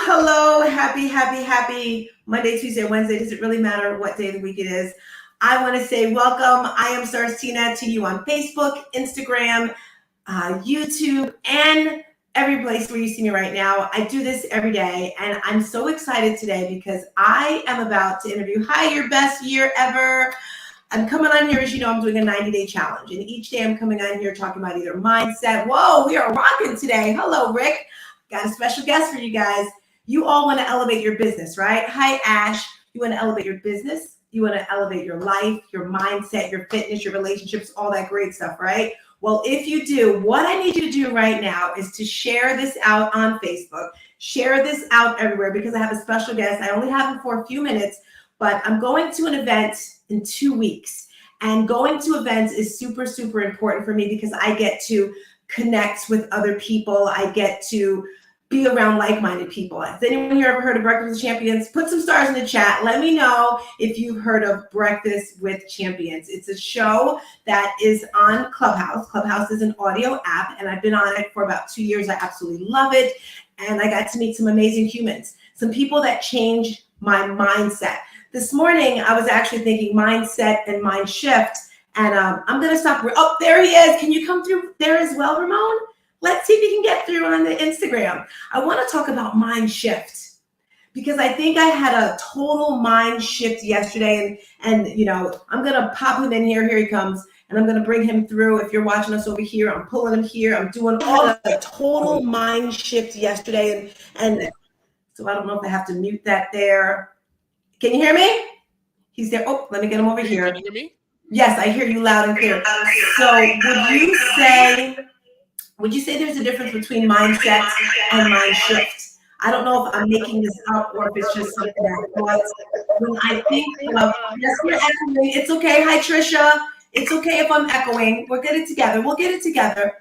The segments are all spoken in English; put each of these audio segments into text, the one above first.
Hello. Happy Monday, Tuesday, Wednesday. Does it really matter what day of the week it is? I want to say welcome. I am Stars Tina to you on Facebook, Instagram, YouTube, and every place where you see me right now. I do this every day, and I'm so excited today because I am about to interview, your best year ever. I'm coming on here, as you know, I'm doing a 90-day challenge, and each day I'm coming on here talking about either mindset. Whoa, we are rocking today. Hello, Rick. Got a special guest for you guys. You all want to elevate your business, right? Hi, Ash. You want to elevate your business. You want to elevate your life, your mindset, your fitness, your relationships, all that great stuff, right? Well, if you do, what I need you to do right now is to share this out on Facebook. Share this out everywhere because I have a special guest. I only have him for a few minutes, but I'm going to an event in 2 weeks. And going to events is super, super important for me because I get to connect with other people. I get to be around like-minded people. Has anyone here ever heard of Breakfast with Champions? Put some stars in the chat. Let me know if you've heard of Breakfast with Champions. It's a show that is on Clubhouse. Clubhouse is an audio app, and I've been on it for about 2 years. I absolutely love it, and I got to meet some amazing humans, some people that changed my mindset. This morning, I was actually thinking mindset and mind shift, and I'm going to stop. Oh, there he is. Can you come through there as well, Ramon? Let's see if you can get through on the Instagram. I want to talk about mind shift because I think I had a total mind shift yesterday, and you know, I'm going to pop him in here. Here he comes, and I'm going to bring him through. If you're watching us over here, I'm pulling him here. I'm doing all the total mind shift yesterday, and so I don't know if I have to mute that there. Can you hear me? He's there. Oh, let me get him over here. Can you hear me? Yes, I hear you loud and clear. So would you say there's a difference between mindset and mind shift? I don't know if I'm making this up or if it's just something that was. When I think of, yes, we're echoing. It's okay. Hi, Trisha. It's okay if I'm echoing. We'll get it together. We'll get it together.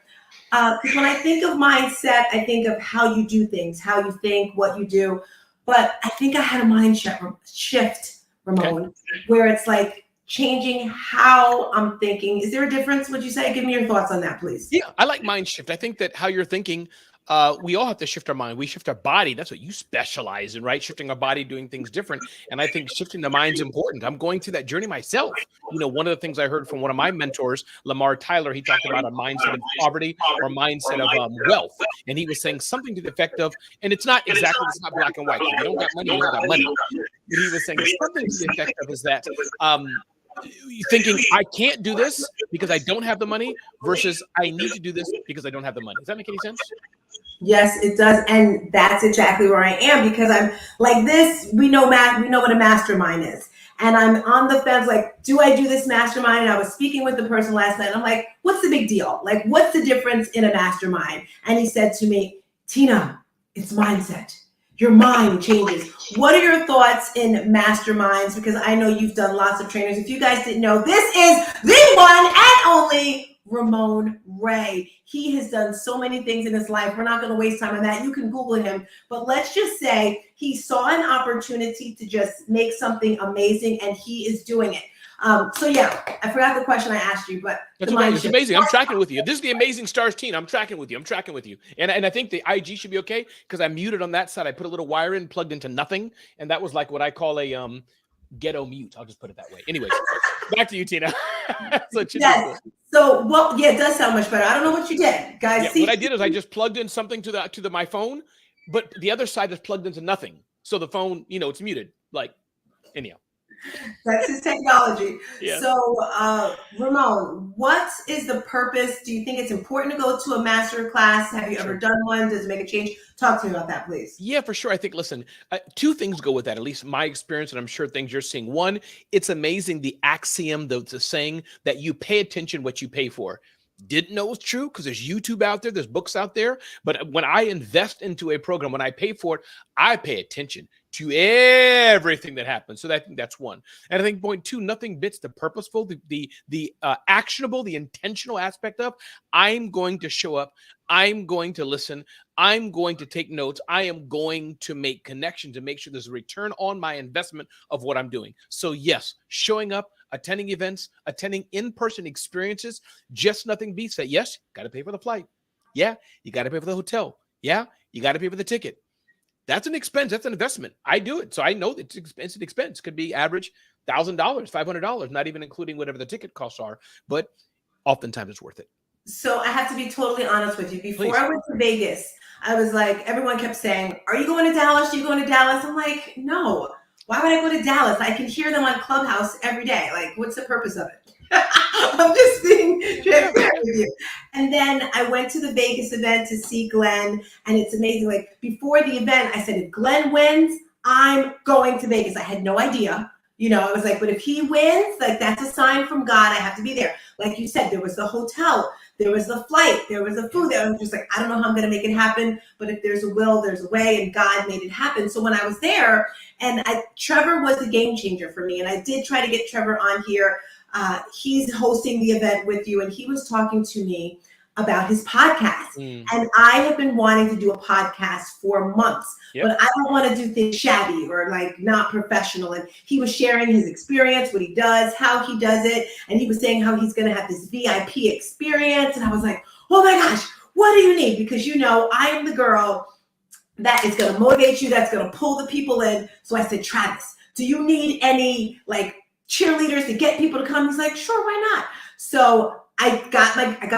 Because when I think of mindset, I think of how you do things, how you think, what you do. But I think I had a mind shift, Ramon, where it's like changing how I'm thinking. Is there a difference? Would you say? Give me your thoughts on that, please. Yeah, I like mind shift. I think that how you're thinking, we all have to shift our mind. We shift our body. That's what you specialize in, right? Shifting our body, doing things different. And I think shifting the mind's important. I'm going through that journey myself. You know, one of the things I heard from one of my mentors, Lamar Tyler, he talked about a mindset of poverty or mindset of wealth. And he was saying something to the effect of, and it's not exactly, it's not black and white. If you don't got money, you don't got money. But he was saying something to the effect of is that, thinking I can't do this because I don't have the money versus I need to do this because I don't have the money. Does that make any sense? Yes, it does. And that's exactly where I am because I'm like this. We know what a mastermind is. And I'm on the fence, like, do I do this mastermind? And I was speaking with the person last night. And I'm like, what's the big deal? Like, what's the difference in a mastermind? And he said to me, Tina, it's mindset. Your mind changes. What are your thoughts in masterminds? Because I know you've done lots of trainers. If you guys didn't know, this is the one and only Ramon Ray. He has done so many things in his life. We're not going to waste time on that. You can Google him. But let's just say he saw an opportunity to just make something amazing, and he is doing it. So yeah, I forgot the question I asked you, but that's okay. It's amazing. I'm tracking with you. This is the Amazing Stars team. I'm tracking with you. And I think the IG should be okay because I muted on that side. I put a little wire in, plugged into nothing, and that was like what I call a ghetto mute. I'll just put it that way. Anyways, back to you, Tina. Yes. So it does sound much better. I don't know what you did, guys. Yeah, what I did is I just plugged in something to my phone, but the other side is plugged into nothing. So the phone, it's muted. Like, anyhow. That's his technology. Yeah. So, Ramon, what is the purpose? Do you think it's important to go to a master class? Have you ever done one? Does it make a change? Talk to me about that, please. Yeah, for sure. I think, listen, two things go with that, at least my experience, and I'm sure things you're seeing. One, it's amazing the axiom, the saying that you pay attention what you pay for. Didn't know it was true because there's YouTube out there, there's books out there. But when I invest into a program, when I pay for it, I pay attention to everything that happens. So I think that's one. And I think point two, nothing beats the purposeful, the actionable, the intentional aspect of I'm going to show up. I'm going to listen. I'm going to take notes. I am going to make connections to make sure there's a return on my investment of what I'm doing. So yes, showing up, attending events, attending in-person experiences, just nothing beats that. Yes, got to pay for the flight. Yeah, you got to pay for the hotel. Yeah, you got to pay for the ticket. That's an expense. That's an investment. I do it. So I know it's an expense. Could be average $1,000, $500, not even including whatever the ticket costs are. But oftentimes it's worth it. So I have to be totally honest with you. Before Please. I went to Vegas, I was like, everyone kept saying, are you going to Dallas? Are you going to Dallas? I'm like, no. Why would I go to Dallas? I can hear them on Clubhouse every day. Like, what's the purpose of it? I'm just being transparent with you. And then I went to the Vegas event to see Glenn, and it's amazing. Like, before the event, I said, if Glenn wins, I'm going to Vegas. I had no idea. You know, I was like, but if he wins, like, that's a sign from God. I have to be there. Like you said, there was the hotel, there was the flight, there was the food. I was just like, I don't know how I'm going to make it happen, but if there's a will, there's a way, and God made it happen. So when I was there, and Trevor was a game changer for me, and I did try to get Trevor on here. He's hosting the event with you, and he was talking to me about his podcast. And I have been wanting to do a podcast for months, but I don't want to do things shabby or like not professional. And he was sharing his experience, what he does, how he does it. And he was saying how he's going to have this VIP experience. And I was like, oh my gosh, what do you need? Because, you know, I am the girl that is going to motivate you, that's going to pull the people in. So I said, Travis, do you need any like cheerleaders to get people to come? He's like, sure, why not? So I got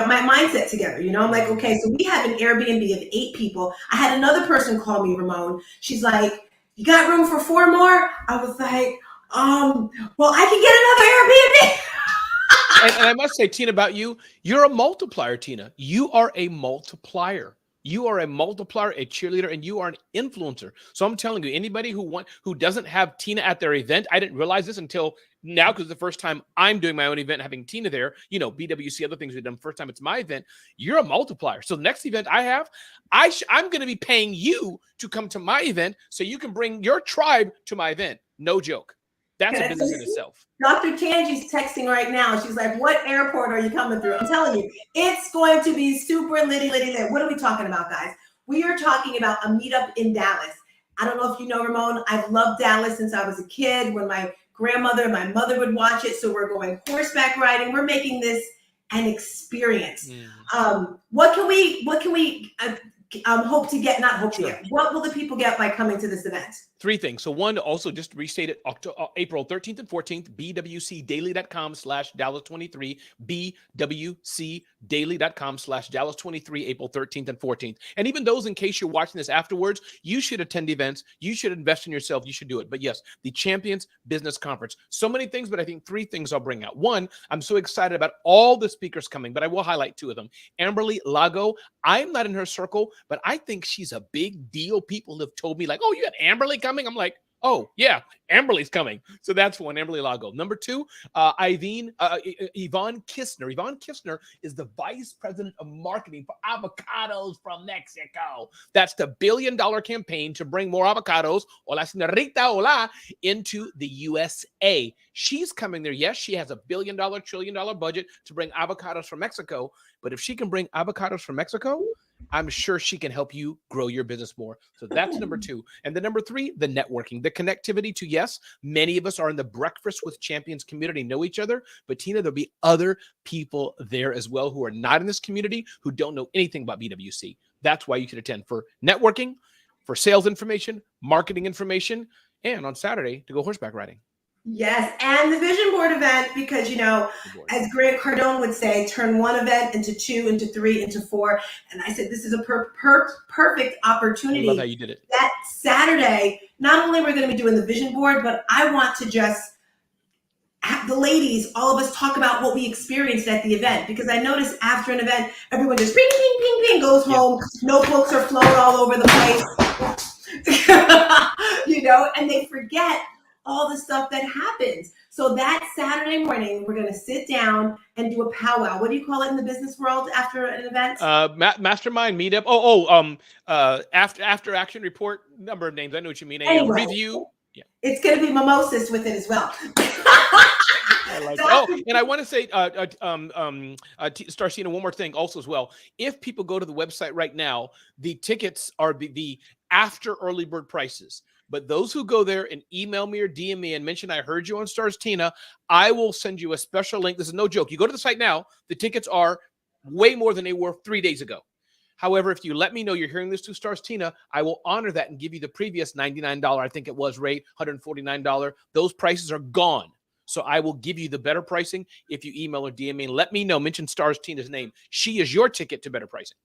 my mindset together. You know, I'm like, okay, so we have an Airbnb of 8 people. I had another person call me, Ramon. She's like, you got room for 4 more? I was like, well, I can get another Airbnb. And I must say, Tina, about you, you're a multiplier, Tina. You are a multiplier. You are a multiplier, a cheerleader, and you are an influencer. So I'm telling you, anybody who doesn't have Tina at their event, I didn't realize this until now because the first time I'm doing my own event, having Tina there, you know, BWC, other things we've done. First time it's my event, you're a multiplier. So the next event I have, I'm going to be paying you to come to my event so you can bring your tribe to my event. No joke. That's a business in itself. Dr. Tangi's texting right now. She's like, what airport are you coming through? I'm telling you, it's going to be super litty. What are we talking about, guys? We are talking about a meetup in Dallas. I don't know if you know, Ramon, I've loved Dallas since I was a kid when my grandmother, my mother would watch it. So we're going horseback riding. We're making this an experience. What can we hope to get? Not hope to get. What will the people get by coming to this event? 3 things. So one, also just to restate it, April 13th and 14th, bwcdaily.com/Dallas23, bwcdaily.com/Dallas23, April 13th and 14th. And even those, in case you're watching this afterwards, you should attend events. You should invest in yourself. You should do it. But yes, the Champions Business Conference. So many things, but I think 3 things I'll bring out. One, I'm so excited about all the speakers coming, but I will highlight 2 of them. Amberly Lago. I'm not in her circle, but I think she's a big deal. People have told me like, oh, you got Amberly coming? I'm like, oh, yeah, Amberly's coming. So that's one, Amberly Lago. Number 2, Yvonne Kistner. Yvonne Kistner is the vice president of marketing for avocados from Mexico. That's the $1 billion campaign to bring more avocados, hola señorita, hola, into the USA. She's coming there. Yes, she has $1 billion, $1 trillion budget to bring avocados from Mexico. But if she can bring avocados from Mexico, I'm sure she can help you grow your business more. So that's number 2. And then number 3, the networking, the connectivity to, yes, many of us are in the Breakfast with Champions community, know each other. But Tina, there'll be other people there as well who are not in this community, who don't know anything about BWC. That's why you should attend for networking, for sales information, marketing information, and on Saturday to go horseback riding. Yes, and the vision board event, because, you know, as Grant Cardone would say, turn one event into 2, into 3, into 4. And I said, this is a perfect opportunity. I love how you did it. That Saturday, not only we're going to be doing the vision board, but I want to just have the ladies, all of us, talk about what we experienced at the event. Because I noticed after an event, everyone just ping, ping, ping, ping, goes home. Notebooks are flown all over the place. You know, and they forget all the stuff that happens. So that Saturday morning, we're going to sit down and do a powwow. What do you call it in the business world after an event? Mastermind meetup. After action report. Number of names. I know what you mean. Anyway, review. Yeah. It's going to be mimosas with it as well. I like that. Oh, and I want to say, Starcina, one more thing also as well. If people go to the website right now, the tickets are the after early bird prices. But those who go there and email me or DM me and mention I heard you on Stars Tina, I will send you a special link. This is no joke. You go to the site now, the tickets are way more than they were 3 days ago. However, if you let me know you're hearing this 2 stars Tina, I will honor that and give you the previous $99, I think it was, rate, $149. Those prices are gone. So I will give you the better pricing if you email or DM me and let me know. Mention Stars Tina's name. She is your ticket to better pricing.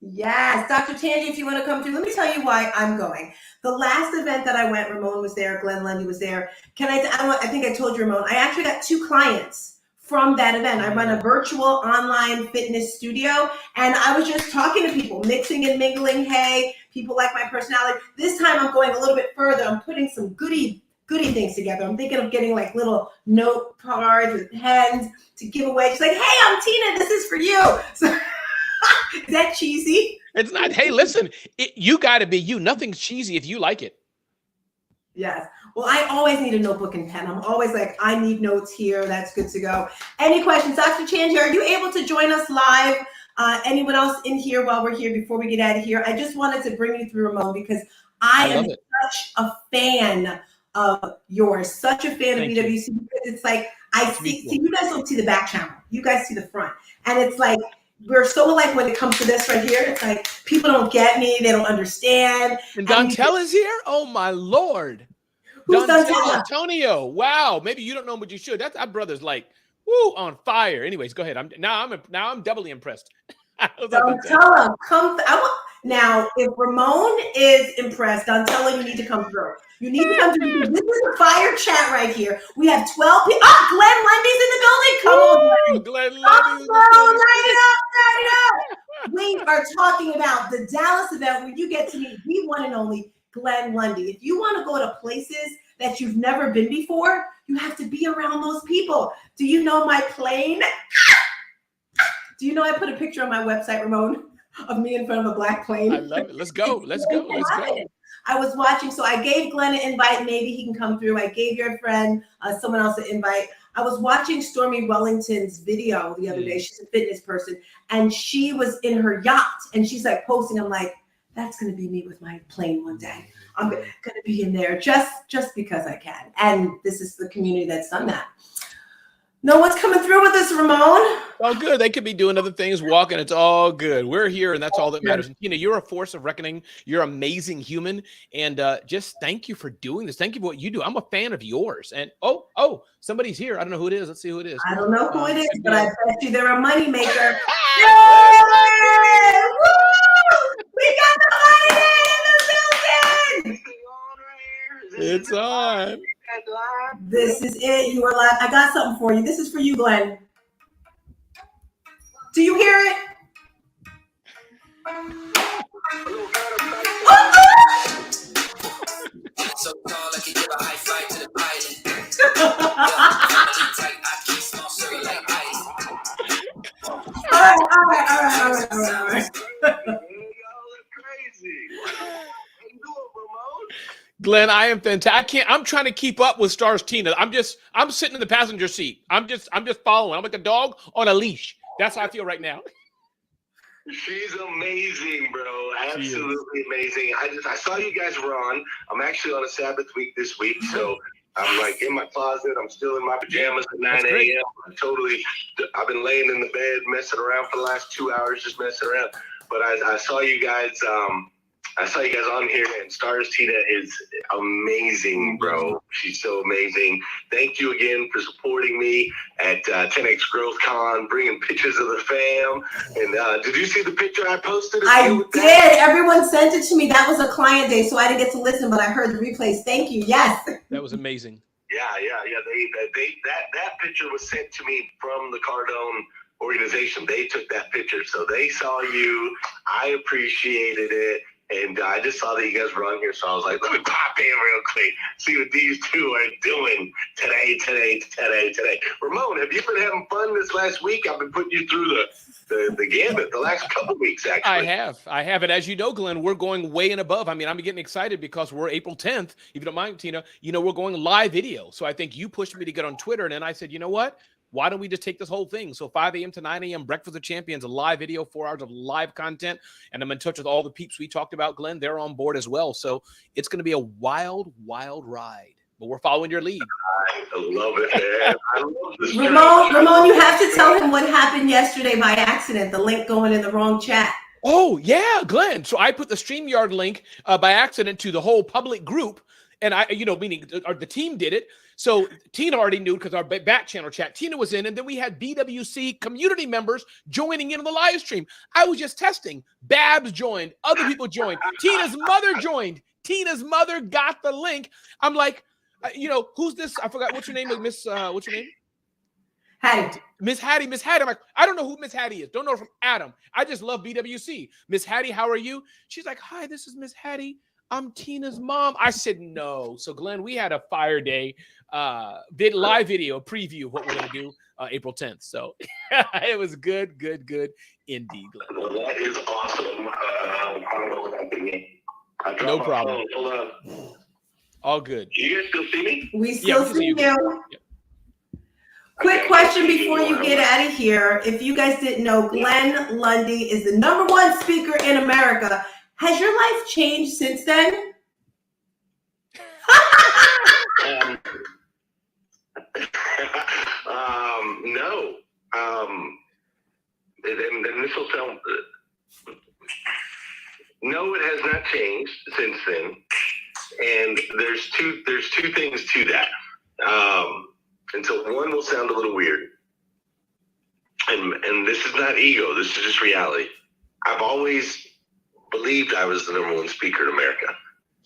Yes, Dr. Tangi, if you want to come through, let me tell you why I'm going. The last event that I went, Ramon was there, Glenn Lundy was there. I think I told you, Ramon, I actually got 2 clients from that event. I run a virtual online fitness studio, and I was just talking to people, mixing and mingling. Hey, people like my personality. This time I'm going a little bit further. I'm putting some goodie things together. I'm thinking of getting like little note cards with pens to give away. She's like, hey, I'm Tina. This is for you. So, is that cheesy? It's not. Hey, listen, you got to be you. Nothing's cheesy if you like it. Yes. Well, I always need a notebook and pen. I'm always like, I need notes here. That's good to go. Any questions? Dr. Chanji, are you able to join us live? Anyone else in here while we're here before we get out of here? I just wanted to bring you through, Ramon, because I am such a fan of yours, such a fan of BWC. Because it's like, I see you guys don't see the back channel. You guys see the front. And it's like, we're so alike when it comes to this right here. It's like people don't get me, they don't understand. And Dontel is here? Oh my Lord. Who's Dontel Antonio. Wow. Maybe you don't know him, but you should. That's our brother's like, woo, on fire. Anyways, go ahead. I'm doubly impressed. Dontel, now, if Ramon is impressed, Dontel, you need to come through. You need to come through. This is a fire chat right here. We have 12 people. Oh, Glenn Lundy's in the building. Come on, Glenn Lundy's in the building. Light it up. We are talking about the Dallas event where you get to meet the one and only Glenn Lundy. If you want to go to places that you've never been before, you have to be around those people. Do you know my plane? Do you know I put a picture on my website, Ramon, of me in front of a black plane? I love it. Let's go. Let's go. Let's go. I was watching, so I gave Glenn an invite. Maybe he can come through. I gave your friend, someone else, an invite. I was watching Stormy Wellington's video the other day. She's a fitness person, and she was in her yacht, and she's like posting. I'm like, that's going to be me with my plane one day. I'm going to be in there just because I can. And this is the community that's done that. No one's coming through with us, Ramon. Oh, good. They could be doing other things, walking. It's all good. We're here, and that's all that matters. And, you're a force of reckoning. You're an amazing human. And just thank you for doing this. Thank you for what you do. I'm a fan of yours. And, oh, somebody's here. I don't know who it is. Let's see who it is. I don't know who it is, but I bet you they're a money maker. Yay! Woo! We got the money in the building! It's on. This is it. You are live. I got something for you. This is for you, Glenn. Do you hear it? So tall, I can give a high five to the pilot. All right. Glenn, I am fantastic. I'm trying to keep up with Stars Tina. I'm sitting in the passenger seat. I'm just following. I'm like a dog on a leash. That's how I feel right now. She's amazing, bro. Absolutely amazing. I saw you guys were on. I'm actually on a Sabbath week this week, so I'm like in my closet. I'm still in my pajamas at 9 a.m. I've been laying in the bed messing around for the last 2 hours, just messing around. But I saw you guys. I saw you guys on here, and Stars Tina is amazing, bro. She's so amazing. Thank you again for supporting me at 10X Growth Con, bringing pictures of the fam. And did you see the picture I posted? I did. Everyone sent it to me. That was a client day, so I didn't get to listen, but I heard the replays. Thank you. Yes. That was amazing. Yeah. That picture was sent to me from the Cardone organization. They took that picture, so they saw you. I appreciated it. And I just saw that you guys were on here, so I was like, let me pop in real quick, see what these two are doing today. Ramon, have you been having fun this last week? I've been putting you through the gambit the last couple of weeks, actually. I have. And as you know, Glenn, we're going way and above. I mean, I'm getting excited because we're April 10th. If you don't mind, Tina, we're going live video. So I think you pushed me to get on Twitter, and then I said, you know what? Why don't we just take this whole thing? So 5 a.m. to 9 a.m., Breakfast of Champions, a live video, 4 hours of live content. And I'm in touch with all the peeps we talked about, Glenn. They're on board as well. So it's going to be a wild, wild ride. But we're following your lead. I love it, man. I love this. Ramon, you have to tell him what happened yesterday by accident. The link going in the wrong chat. Oh, yeah, Glenn. So I put the StreamYard link by accident to the whole public group. And meaning the team did it. So Tina already knew because our back channel chat, Tina was in. And then we had BWC community members joining in on the live stream. I was just testing. Babs joined. Other people joined. Tina's mother joined. Tina's mother got the link. I'm like, who's this? I forgot. What's your name? What's your name? Hattie. Miss Hattie. I'm like, I don't know who Miss Hattie is. Don't know her from Adam. I just love BWC. Miss Hattie, how are you? She's like, hi, this is Miss Hattie. I'm Tina's mom. I said no. So Glenn, we had a fire day, live video preview of what we're gonna do April 10th. So it was good indeed, Glenn. Well, that is awesome. I don't know what that thing is. No problem. Hold on. All good. Do you guys still see me? We still see you. Yep. Quick question before you get out of here. If you guys didn't know, Glenn Lundy is the #1 speaker in America. Has your life changed since then? No. And this will sound. No, it has not changed since then. And there's two things to that. And so one will sound a little weird. And this is not ego. This is just reality. I've always believed I was the #1 speaker in America,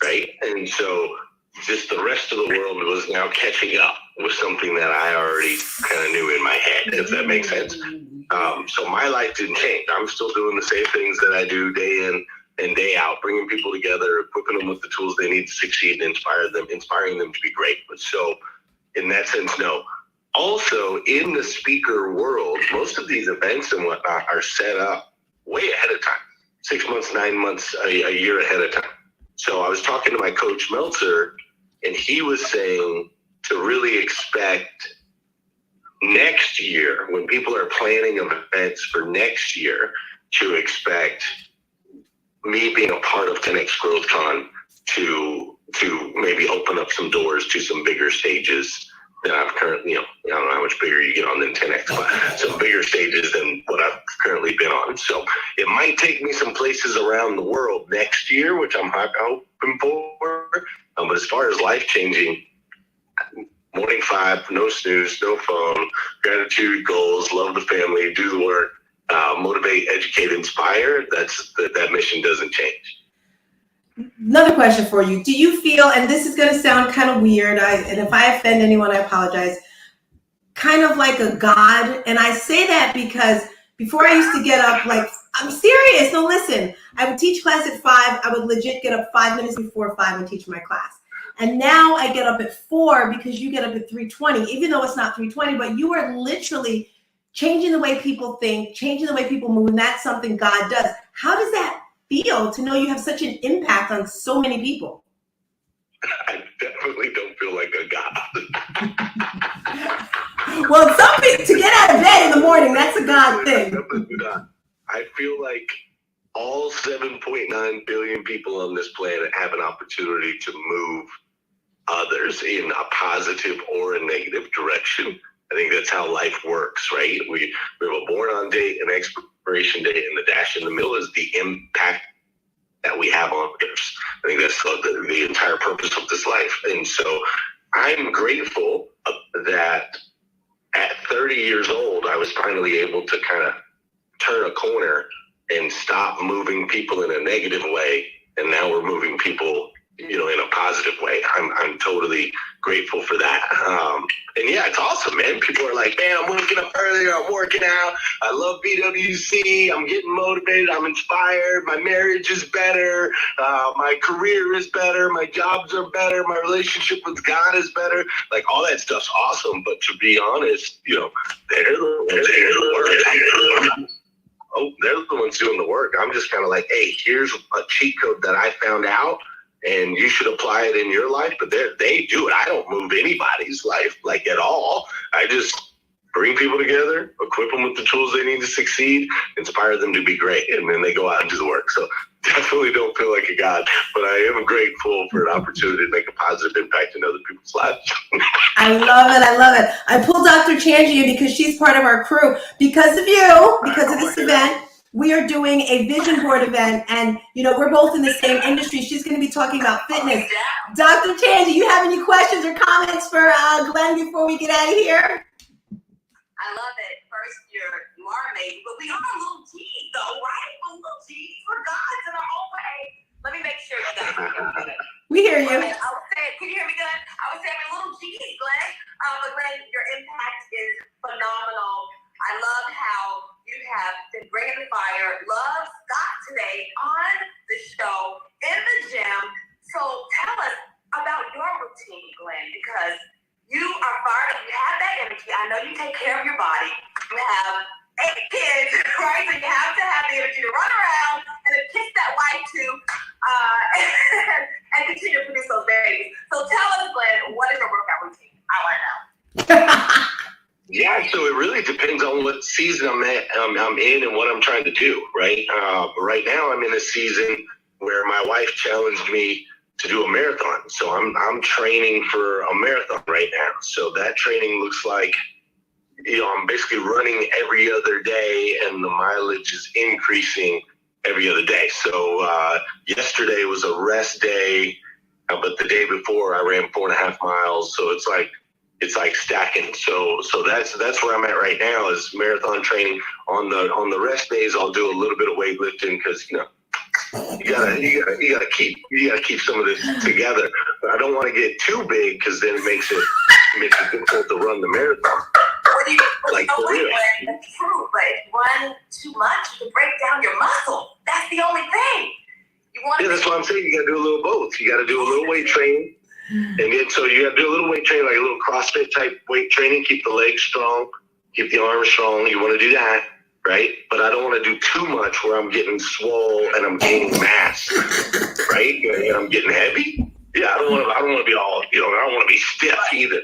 right? And so just the rest of the world was now catching up with something that I already kind of knew in my head, if that makes sense. So my life didn't change. I'm still doing the same things that I do day in and day out, bringing people together, equipping them with the tools they need to succeed and inspiring them to be great. But so in that sense, no. Also, in the speaker world, most of these events and whatnot are set up way ahead of time. 6 months, 9 months, a year ahead of time. So I was talking to my coach Meltzer, and he was saying to really expect next year, when people are planning events for next year, to expect me being a part of 10X GrowthCon to maybe open up some doors to some bigger stages than I've currently, I don't know how much bigger you get on than 10X, but some bigger stages than what I've currently been on. So it might take me some places around the world next year, which I'm hoping for. But as far as life changing, morning 5, no snooze, no phone, gratitude, goals, love the family, do the work, motivate, educate, inspire. That mission doesn't change. Another question for you. Do you feel, and this is going to sound kind of weird, and if I offend anyone, I apologize, kind of like a God? And I say that because before I used to get up, like, I'm serious. No, listen, I would teach class at 5. I would legit get up 5 minutes before 5 and teach my class. And now I get up at 4 because you get up at 3:20, even though it's not 3:20, but you are literally changing the way people think, changing the way people move, and that's something God does. How does that feel to know you have such an impact on so many people? I definitely don't feel like a God. Well, something to get out of bed in the morning, that's a God thing. I feel like all 7.9 billion people on this planet have an opportunity to move others in a positive or a negative direction. I think that's how life works, right? We have a born on date, an expiration date, and the dash in the middle is the impact that we have on others. I think that's the entire purpose of this life. And so I'm grateful that at 30 years old, I was finally able to kind of turn a corner and stop moving people in a negative way. And now we're moving people, in a positive way. I'm totally grateful for that. And yeah, it's awesome, man. People are like, man, I'm waking up earlier. I'm working out. I love BWC. I'm getting motivated. I'm inspired. My marriage is better. My career is better. My jobs are better. My relationship with God is better. Like, all that stuff's awesome. But to be honest, they're the ones doing the work. I'm just kind of like, hey, here's a cheat code that I found out, and you should apply it in your life. But they do it. I don't move anybody's life like at all. I just bring people together, equip them with the tools they need to succeed, inspire them to be great, and then they go out and do the work. So definitely don't feel like a God, but I am grateful for an opportunity to make a positive impact in other people's lives. I love it. I pulled Dr. Changia because she's part of our crew because of you, because of this event. we are doing a vision board event, and we're both in the same industry. She's going to be talking about fitness. Dr. Tangi, you have any questions or comments for Glenn before we get out of here? I love it. First, you are amazing, but we are a little G's, though, right? A little G's. We're gods in our own way. Let me make sure you guys can hear me good. We hear you. I would say, can you hear me good? I would say I'm a little G's, Glenn. But Glenn, your impact is phenomenal. I love how you have been bringing the fire. Love Scott today on the show in the gym. So tell us about your routine, Glenn, because you are fired up. You have that energy. I know you take care of your body. You have 8 kids, right? So you have to have the energy to run around and then kiss that wife too, and continue to produce those babies. So tell us, Glenn, what is your workout routine? I want to know. Yeah, so it really depends on what season I'm in and what I'm trying to do, right? Right now, I'm in a season where my wife challenged me to do a marathon. So I'm training for a marathon right now. So that training looks like, I'm basically running every other day, and the mileage is increasing every other day. So yesterday was a rest day, but the day before I ran 4.5 miles. So it's like stacking. So that's where I'm at right now is marathon training. On the rest days, I'll do a little bit of weightlifting because you gotta keep some of this together. But I don't want to get too big because then it makes it difficult to run the marathon. For real. That's true, but if you run too much, you break down your muscle. That's the only thing. That's what I'm saying. You gotta do a little both. You gotta do a little weight training. And then, so you got to do a little weight training, like a little CrossFit type weight training, keep the legs strong, keep the arms strong. You want to do that, right? But I don't want to do too much where I'm getting swole and I'm gaining mass, right? And I'm getting heavy. Yeah, I don't want to be all, I don't want to be stiff either.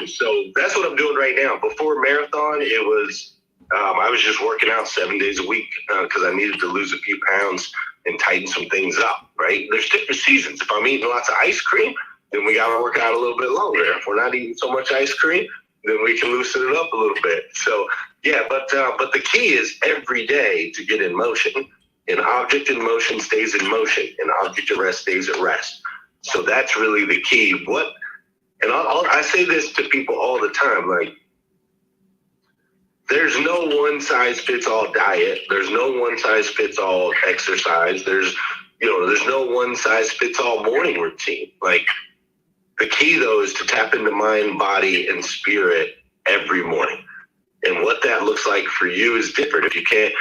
So that's what I'm doing right now. Before marathon, it was, I was just working out 7 days a week because I needed to lose a few pounds and tighten some things up, right? There's different seasons. If I'm eating lots of ice cream, then we got to work out a little bit longer. If we're not eating so much ice cream, then we can loosen it up a little bit. So, yeah, but the key is every day to get in motion. An object in motion stays in motion. An object at rest stays at rest. So that's really the key. I say this to people all the time, like, there's no one size fits all diet. There's no one size fits all exercise. There's no one size fits all morning routine. Like, the key though is to tap into mind, body, and spirit every morning. And what that looks like for you is different. If you can't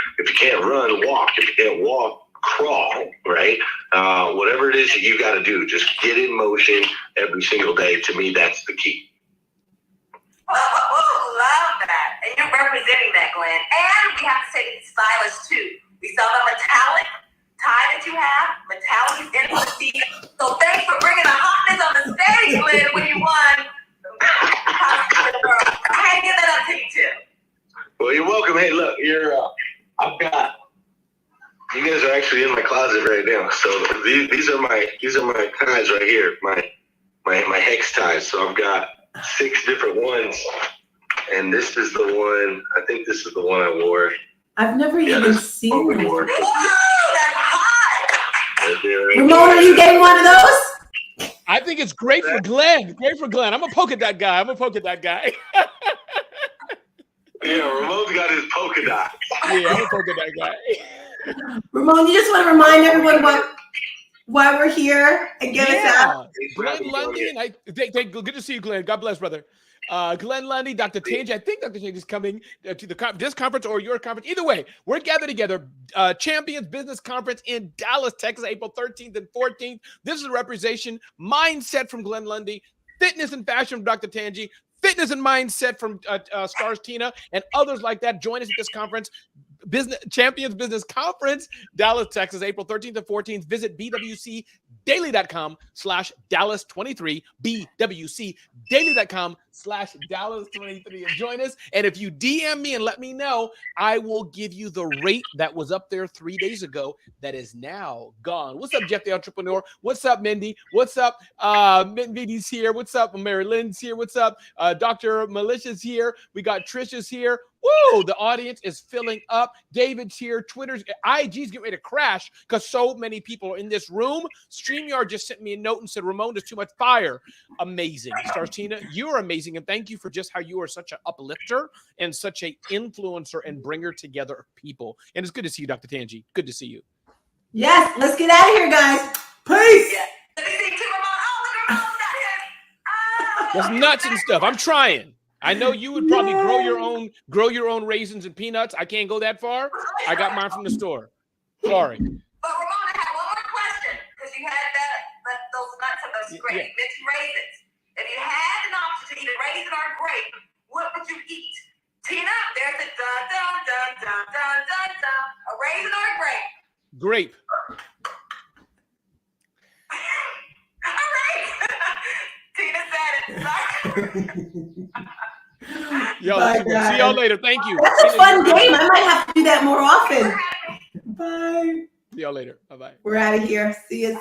run, walk. If you can't walk, crawl, right? Whatever it is that you got to do, just get in motion every single day. To me, that's the key. Love that. And you're representing that, Glenn. And we have to say it's stylish too. We saw the metallic tie that you have. Metallic is in the seat. So thanks for bringing the hotness on the stage, Glenn, when you won. I had to give that up to you too. Well, you're welcome. Hey, look, you guys are actually in my closet right now. So these are my ties right here. My hex ties. So I've got 6 different ones, and this is the one. I think this is the one I wore. I've never even seen one. Woo, that's hot. Ramon, are you getting one of those? I think it's great for Glenn. Great for Glenn. I'm a polka dot guy. Yeah, Ramon's got his polka dot. Yeah, I'm a polka dot guy. Ramon, you just want to remind everyone why we're here and give us out. Glenn Lundy, and good to see you, Glenn. God bless, brother. Glenn Lundy, Dr. Tangi. I think Dr. Tangi is coming to this conference or your conference. Either way, we're gathered together. Champions Business Conference in Dallas, Texas, April 13th and 14th. This is a representation, mindset from Glenn Lundy, fitness and fashion from Dr. Tangi, fitness and mindset from Stars Tina, and others like that. Join us at this conference. Champions Business Conference, Dallas, Texas, April 13th and 14th. Visit bwcdaily.com/Dallas23, bwcdaily.com/Dallas23, and join us. And if you DM me and let me know, I will give you the rate that was up there 3 days ago that is now gone. What's up, Jeff the Entrepreneur? What's up, Mindy? What's up? Mindy's here. What's up? Mary Lynn's here. What's up? Dr. Melicia's here. We got Trisha's here. Woo! The audience is filling up. David's here. Twitter's, IG's getting ready to crash because so many people are in this room. StreamYard just sent me a note and said, Ramon, there's too much fire. Amazing. Stars Tina, you're amazing. And thank you for just how you are such an uplifter and such an influencer and bringer together of people. And it's good to see you, Dr. Tangi. Good to see you. Yes, let's get out of here, guys. Peace. Yeah. Let me see too, Ramon. Oh, look, Ramon's got his. Oh, That's nuts and stuff. I'm trying. I know you would probably grow your own raisins and peanuts. I can't go that far. I got mine from the store. Sorry. But Ramon, I have one more question because you had those nuts and those great mentioned raisins. If you had an option to eat a raisin or a grape, what would you eat? Tina, there's a dun dun dun dun dun dun dun. A raisin or a grape? Grape. All right. Tina said it. Yo, Bye, see y'all later. Thank you. That's a fun game. I might have to do that more often. Bye. See y'all later. Bye-bye. We're out of here. See ya.